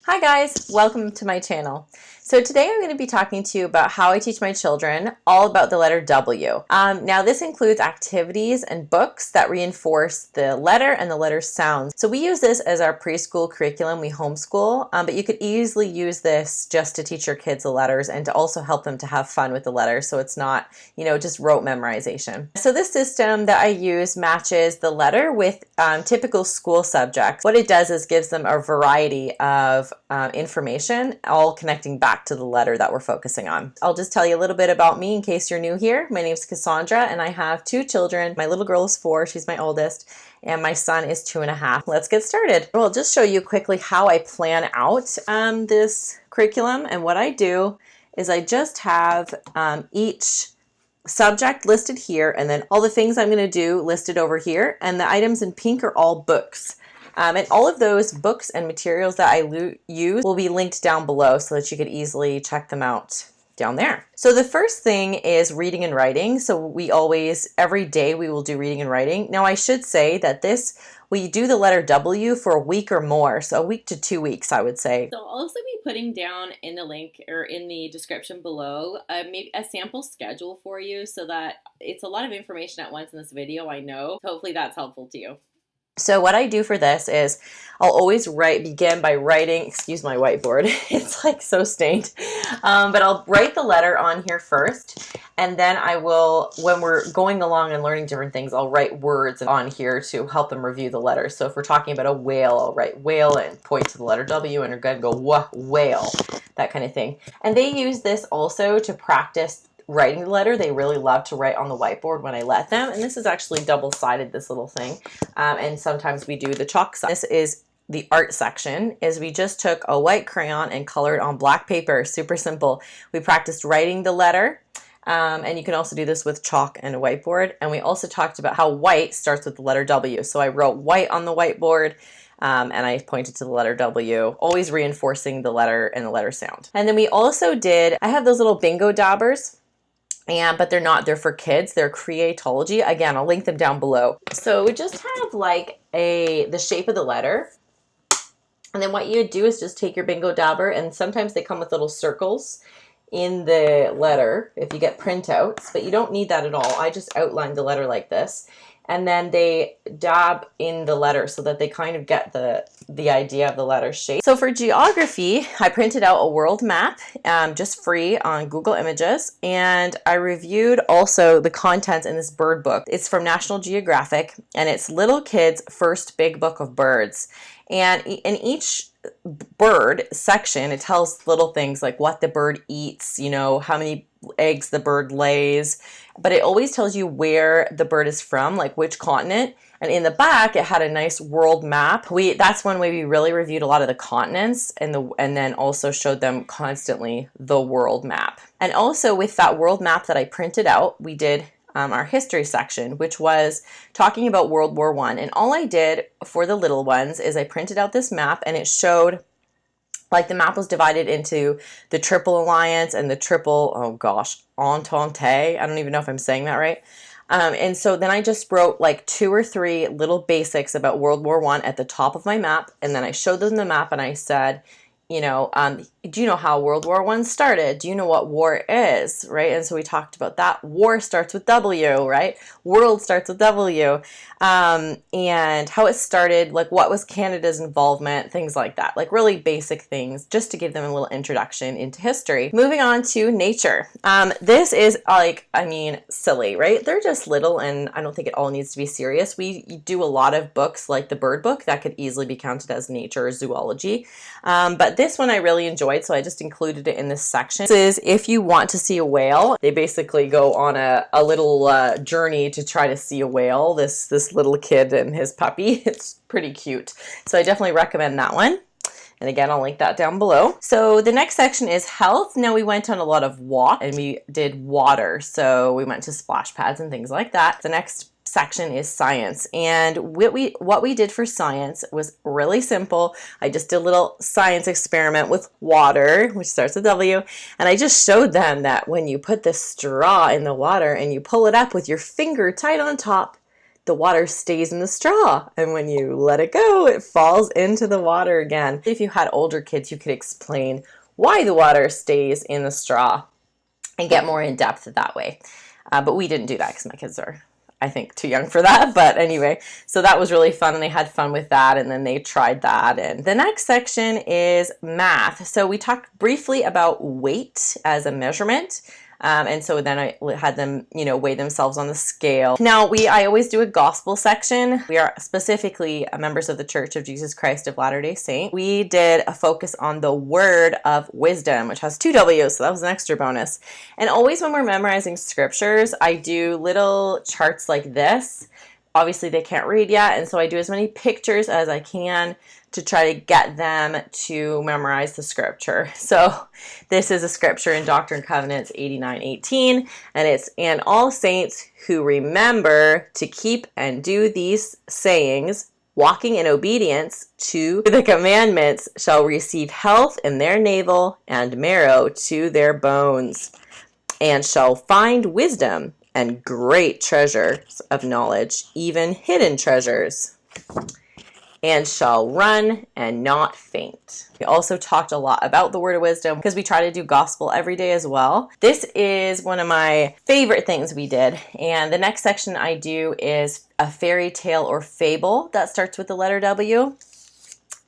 Hi guys, welcome to my channel. So today I'm going to be talking to you about how I teach my children all about the letter W. Now this includes activities and books that reinforce the letter and the letter sounds. So we use this as our preschool curriculum, we homeschool, but you could easily use this just to teach your kids the letters and to also help them to have fun with the letters, so it's not, just rote memorization. So this system that I use matches the letter with typical school subjects. What it does is gives them a variety of information, all connecting back to the letter that we're focusing on. I'll just tell you a little bit about me in case you're new here. My name is Cassandra and I have two children. My little girl is 4, she's my oldest, and my son is 2.5. Let's get started. I'll just show you quickly how I plan out this curriculum, and what I do is I just have each subject listed here, and then all the things I'm going to do listed over here, and the items in pink are all books. And all of those books and materials that I use will be linked down below so that you could easily check them out down there. So the first thing is reading and writing. So every day we will do reading and writing. Now I should say that we do the letter W for a week or more. So a week to 2 weeks, I would say. So I'll also be putting down in the link or in the description below maybe a sample schedule for you, so that it's a lot of information at once in this video, I know. Hopefully that's helpful to you. So what I do for this is I'll always begin by writing, excuse my whiteboard, it's like so stained, but I'll write the letter on here first, and then I will, when we're going along and learning different things, I'll write words on here to help them review the letters. So if we're talking about a whale, I'll write whale and point to the letter W and again go whale, that kind of thing. And they use this also to practice writing the letter. They really love to write on the whiteboard when I let them, and this is actually double-sided, this little thing, and sometimes we do the chalk side. This is the art section. We just took a white crayon and colored on black paper. Super simple. We practiced writing the letter, and you can also do this with chalk and a whiteboard. And we also talked about how white starts with the letter W. So I wrote white on the whiteboard, and I pointed to the letter W, always reinforcing the letter and the letter sound. And then we also I have those little bingo dabbers, but they're for kids. They're Creatology. Again, I'll link them down below. So we just have like the shape of the letter. And then what you do is just take your bingo dabber, and sometimes they come with little circles in the letter if you get printouts, but you don't need that at all. I just outlined the letter like this. And then they dab in the letter so that they kind of get the idea of the letter shape. So for geography, I printed out a world map, just free on Google Images, and I reviewed also the contents in this bird book. It's from National Geographic, and it's little kids' first big book of birds. And in each bird section, it tells little things like what the bird eats, how many eggs the bird lays, but it always tells you where the bird is from, like which continent. And in the back, it had a nice world map. That's one way we really reviewed a lot of the continents, and then also showed them constantly the world map. And also with that world map that I printed out, we did our history section, which was talking about World War I. And all I did for the little ones is I printed out this map, and it showed, like, the map was divided into the Triple Alliance and the Triple, Entente. I don't even know if I'm saying that right. And so then I just wrote like 2 or 3 little basics about World War I at the top of my map, and then I showed them the map and I said, do you know how World War I started? Do you know what war is, right? And so we talked about that. War starts with W, right? World starts with W, and how it started, like what was Canada's involvement, things like that, like really basic things, just to give them a little introduction into history. Moving on to nature. This is silly, right? They're just little, and I don't think it all needs to be serious. We do a lot of books like the bird book that could easily be counted as nature or zoology, but this one I really enjoyed, so I just included it in this section. This is if you want to see a whale. They basically go on a little journey to try to see a whale, this little kid and his puppy. It's pretty cute. So I definitely recommend that one. And again, I'll link that down below. So the next section is health. Now we went on a lot of walk, and we did water. So we went to splash pads and things like that. The next section is science, and what we did for science was really simple. I just did a little science experiment with water, which starts with W, and I just showed them that when you put the straw in the water and you pull it up with your finger tight on top, the water stays in the straw. And when you let it go, it falls into the water again. If you had older kids, you could explain why the water stays in the straw and get more in depth that way. But we didn't do that because my kids are, I think, too young for that. But anyway, so that was really fun, and they had fun with that, and then they tried that. And the next section is math. So we talked briefly about weight as a measurement. And so then I had them, weigh themselves on the scale. Now, I always do a gospel section. We are specifically members of the Church of Jesus Christ of Latter-day Saints. We did a focus on the word of wisdom, which has 2 W's, so that was an extra bonus. And always when we're memorizing scriptures, I do little charts like this. Obviously, they can't read yet, and so I do as many pictures as I can to try to get them to memorize the scripture. So this is a scripture in Doctrine and Covenants 89:18, and it's, "And all saints who remember to keep and do these sayings, walking in obedience to the commandments, shall receive health in their navel and marrow to their bones, and shall find wisdom and great treasures of knowledge, even hidden treasures, and shall run and not faint." We also talked a lot about the word of wisdom because we try to do gospel every day as well. This is one of my favorite things we did. And the next section I do is a fairy tale or fable that starts with the letter W.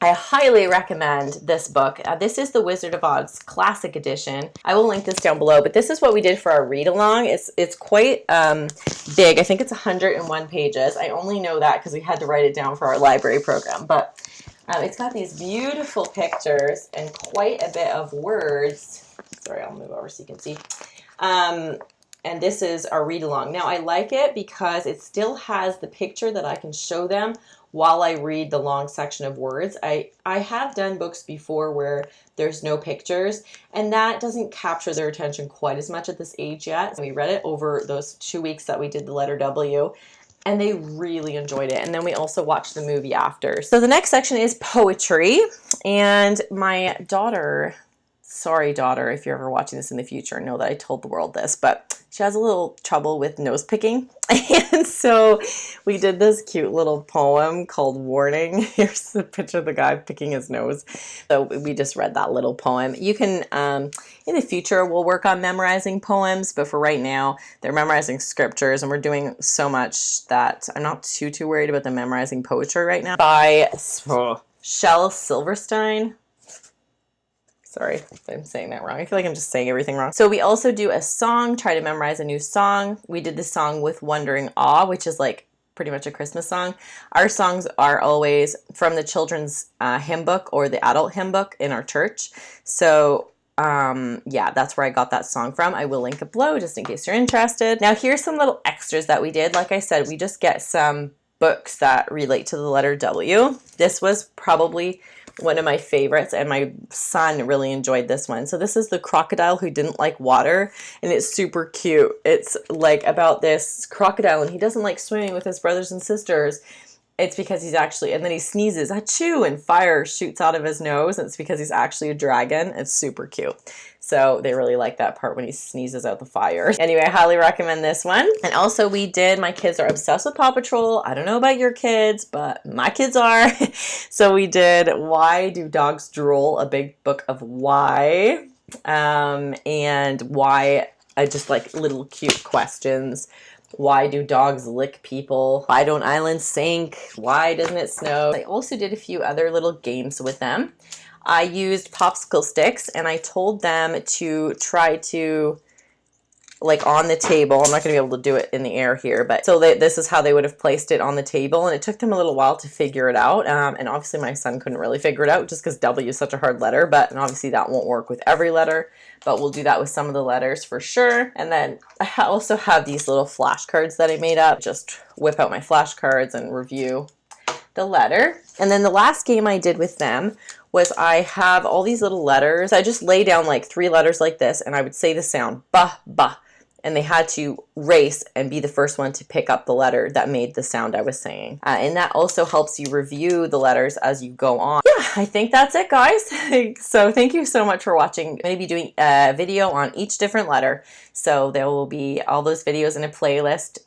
I highly recommend this book. This is the Wizard of Oz Classic Edition. I will link this down below, but this is what we did for our read-along. It's quite big. I think it's 101 pages. I only know that because we had to write it down for our library program. But it's got these beautiful pictures and quite a bit of words. Sorry, I'll move over so you can see. And this is our read-along. Now, I like it because it still has the picture that I can show them while I read the long section of words. I have done books before where there's no pictures, and that doesn't capture their attention quite as much at this age yet. So we read it over those 2 weeks that we did the letter W, and they really enjoyed it. And then we also watched the movie after. So the next section is poetry, and my daughter, sorry daughter, if you're ever watching this in the future, know that I told the world this, but she has a little trouble with nose picking. And so we did this cute little poem called Warning. Here's the picture of the guy picking his nose. So we just read that little poem. You can, in the future, we'll work on memorizing poems, but for right now, they're memorizing scriptures, and we're doing so much that I'm not too worried about them memorizing poetry right now. By Shel Silverstein. Sorry if I'm saying that wrong. I feel like I'm just saying everything wrong. So we also do a song, try to memorize a new song. We did the song With Wondering Awe, which is like pretty much a Christmas song. Our songs are always from the children's hymn book or the adult hymn book in our church. So yeah, that's where I got that song from. I will link it below just in case you're interested. Now here's some little extras that we did. Like I said, we just get some books that relate to the letter W. This was probably one of my favorites, and my son really enjoyed this one. So this is The Crocodile Who Didn't Like Water, and it's super cute. It's like about this crocodile, and he doesn't like swimming with his brothers and sisters. It's because he's actually, and then he sneezes, achoo, and fire shoots out of his nose, and it's because he's actually a dragon. It's super cute. So they really like that part when he sneezes out the fire. Anyway, I highly recommend this one. And also my kids are obsessed with Paw Patrol. I don't know about your kids, but my kids are. So we did Why Do Dogs Drool? A big book of why. And why, just like little cute questions. Why do dogs lick people? Why don't islands sink? Why doesn't it snow? I also did a few other little games with them. I used popsicle sticks, and I told them to try to, like on the table, I'm not going to be able to do it in the air here, but so this is how they would have placed it on the table, and it took them a little while to figure it out, and obviously my son couldn't really figure it out just because W is such a hard letter, but and obviously that won't work with every letter, but we'll do that with some of the letters for sure. And then I also have these little flashcards that I made up. Just whip out my flashcards and review the letter. And then the last game I did with them was I have all these little letters. I just lay down like 3 letters like this, and I would say the sound, ba, ba. And they had to race and be the first one to pick up the letter that made the sound I was saying. And that also helps you review the letters as you go on. Yeah, I think that's it, guys. So thank you so much for watching. I'm going to be doing a video on each different letter. So there will be all those videos in a playlist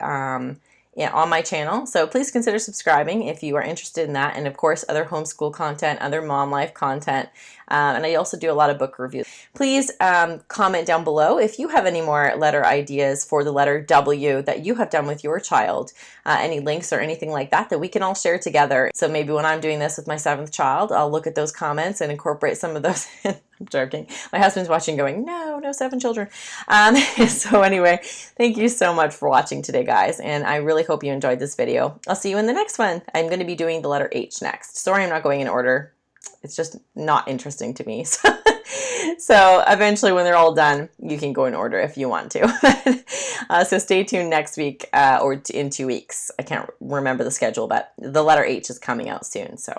on my channel. So please consider subscribing if you are interested in that. And of course, other homeschool content, other mom life content. And I also do a lot of book reviews. Please comment down below if you have any more letter ideas for the letter W that you have done with your child. Any links or anything like that that we can all share together. So maybe when I'm doing this with my 7th child, I'll look at those comments and incorporate some of those in. I'm joking. My husband's watching going, no 7 children. So anyway, thank you so much for watching today, guys. And I really hope you enjoyed this video. I'll see you in the next one. I'm going to be doing the letter H next. Sorry, I'm not going in order. It's just not interesting to me. So eventually when they're all done, you can go in order if you want to. So stay tuned next week or in 2 weeks. I can't remember the schedule, but the letter H is coming out soon. So